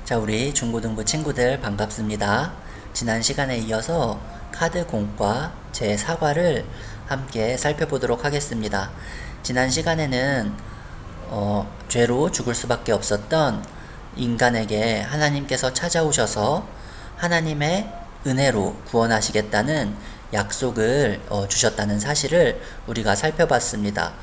자, 우리 중고등부 친구들 반갑습니다. 지난 시간에 이어서 카드 공과 제4과를 함께 살펴보도록 하겠습니다. 지난 시간에는 죄로 죽을 수밖에 없었던 인간에게 하나님께서 찾아오셔서 하나님의 은혜로 구원하시겠다는 약속을 주셨다는 사실을 우리가 살펴봤습니다.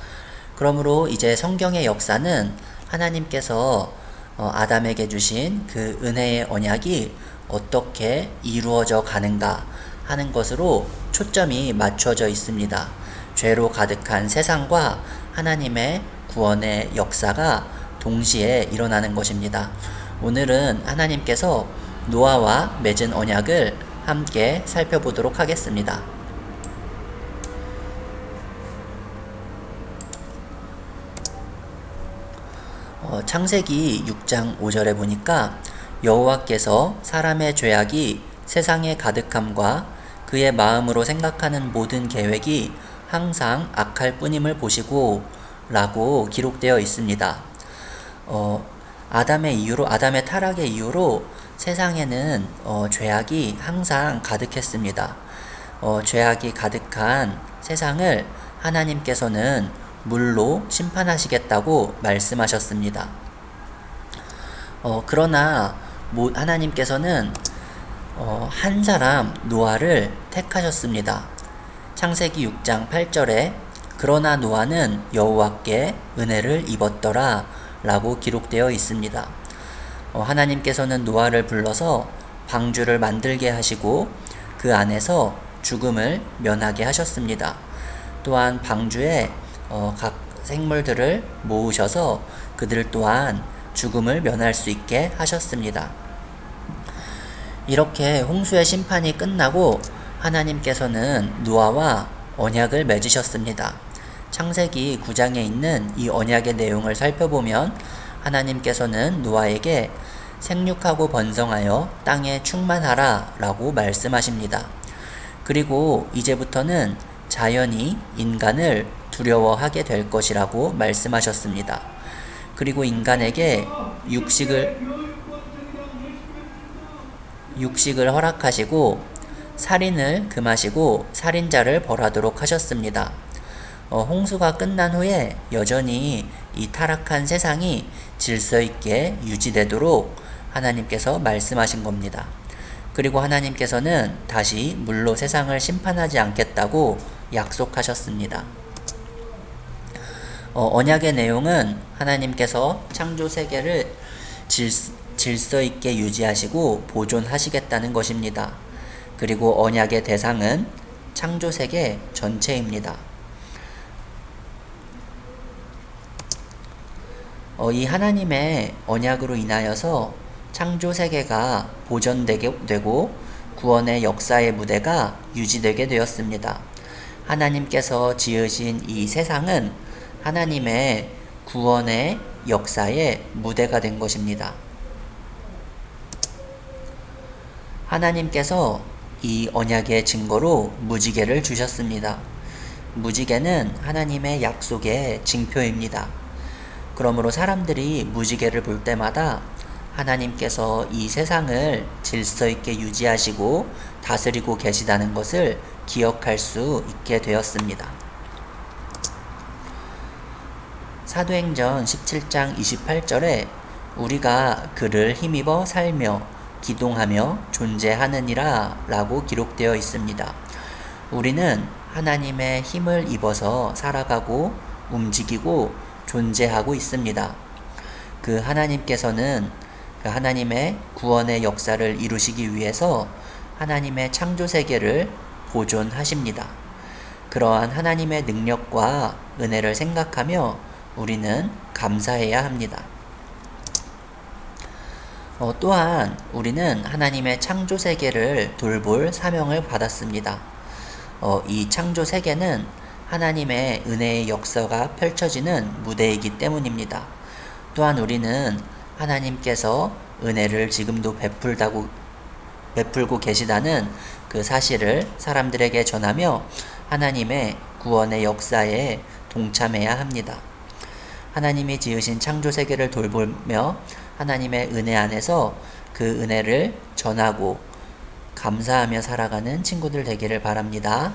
그러므로 이제 성경의 역사는 하나님께서 아담에게 주신 그 은혜의 언약이 어떻게 이루어져 가는가 하는 것으로 초점이 맞춰져 있습니다. 죄로 가득한 세상과 하나님의 구원의 역사가 동시에 일어나는 것입니다. 오늘은 하나님께서 노아와 맺은 언약을 함께 살펴보도록 하겠습니다. 창세기 6장 5절에 보니까 여호와께서 사람의 죄악이 세상에 가득함과 그의 마음으로 생각하는 모든 계획이 항상 악할 뿐임을 보시고 라고 기록되어 있습니다. 아담의 타락의 이후로 세상에는 죄악이 항상 가득했습니다. 죄악이 가득한 세상을 하나님께서는 물로 심판하시겠다고 말씀하셨습니다. 그러나 하나님께서는 한 사람 노아를 택하셨습니다. 창세기 6장 8절에 그러나 노아는 여호와께 은혜를 입었더라 라고 기록되어 있습니다. 하나님께서는 노아를 불러서 방주를 만들게 하시고 그 안에서 죽음을 면하게 하셨습니다. 또한 방주에 각 생물들을 모으셔서 그들 또한 죽음을 면할 수 있게 하셨습니다. 이렇게 홍수의 심판이 끝나고 하나님께서는 노아와 언약을 맺으셨습니다. 창세기 9장에 있는 이 언약의 내용을 살펴보면 하나님께서는 노아에게 생육하고 번성하여 땅에 충만하라 라고 말씀하십니다. 그리고 이제부터는 자연이 인간을 두려워하게 될 것이라고 말씀하셨습니다. 그리고 인간에게 육식을 허락하시고 살인을 금하시고 살인자를 벌하도록 하셨습니다. 홍수가 끝난 후에 여전히 이 타락한 세상이 질서 있게 유지되도록 하나님께서 말씀하신 겁니다. 그리고 하나님께서는 다시 물로 세상을 심판하지 않겠다고 약속하셨습니다. 언약의 내용은 하나님께서 창조 세계를 질서 있게 유지하시고 보존하시겠다는 것입니다. 그리고 언약의 대상은 창조 세계 전체입니다. 이 하나님의 언약으로 인하여서 창조 세계가 보존되고 구원의 역사의 무대가 유지되게 되었습니다. 하나님께서 지으신 이 세상은 하나님의 구원의 역사의 무대가 된 것입니다. 하나님께서 이 언약의 증거로 무지개를 주셨습니다. 무지개는 하나님의 약속의 징표입니다. 그러므로 사람들이 무지개를 볼 때마다 하나님께서 이 세상을 질서 있게 유지하시고 다스리고 계시다는 것을 기억할 수 있게 되었습니다. 사도행전 17장 28절에 우리가 그를 힘입어 살며 기동하며 존재하느니라 라고 기록되어 있습니다. 우리는 하나님의 힘을 입어서 살아가고 움직이고 존재하고 있습니다. 그 하나님께서는 그 하나님의 구원의 역사를 이루시기 위해서 하나님의 창조 세계를 보존하십니다. 그러한 하나님의 능력과 은혜를 생각하며 우리는 감사해야 합니다. 또한 우리는 하나님의 창조 세계를 돌볼 사명을 받았습니다. 이 창조 세계는 하나님의 은혜의 역사가 펼쳐지는 무대이기 때문입니다. 또한 우리는 하나님께서 은혜를 지금도 베풀고 계시다는 그 사실을 사람들에게 전하며 하나님의 구원의 역사에 동참해야 합니다. 하나님이 지으신 창조 세계를 돌보며 하나님의 은혜 안에서 그 은혜를 전하고 감사하며 살아가는 친구들 되기를 바랍니다.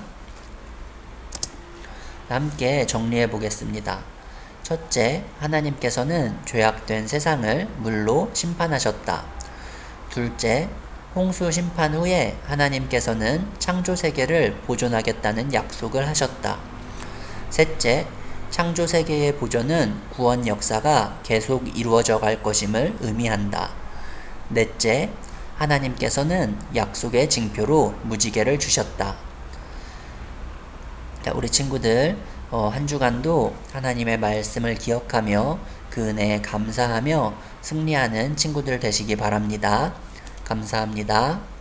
함께 정리해 보겠습니다. 첫째, 하나님께서는 죄악된 세상을 물로 심판하셨다. 둘째, 홍수 심판 후에 하나님께서는 창조 세계를 보존하겠다는 약속을 하셨다. 셋째, 창조 세계의 보존은 구원 역사가 계속 이루어져 갈 것임을 의미한다. 넷째, 하나님께서는 약속의 징표로 무지개를 주셨다. 우리 친구들 한 주간도 하나님의 말씀을 기억하며 그 은혜에 감사하며 승리하는 친구들 되시기 바랍니다. 감사합니다.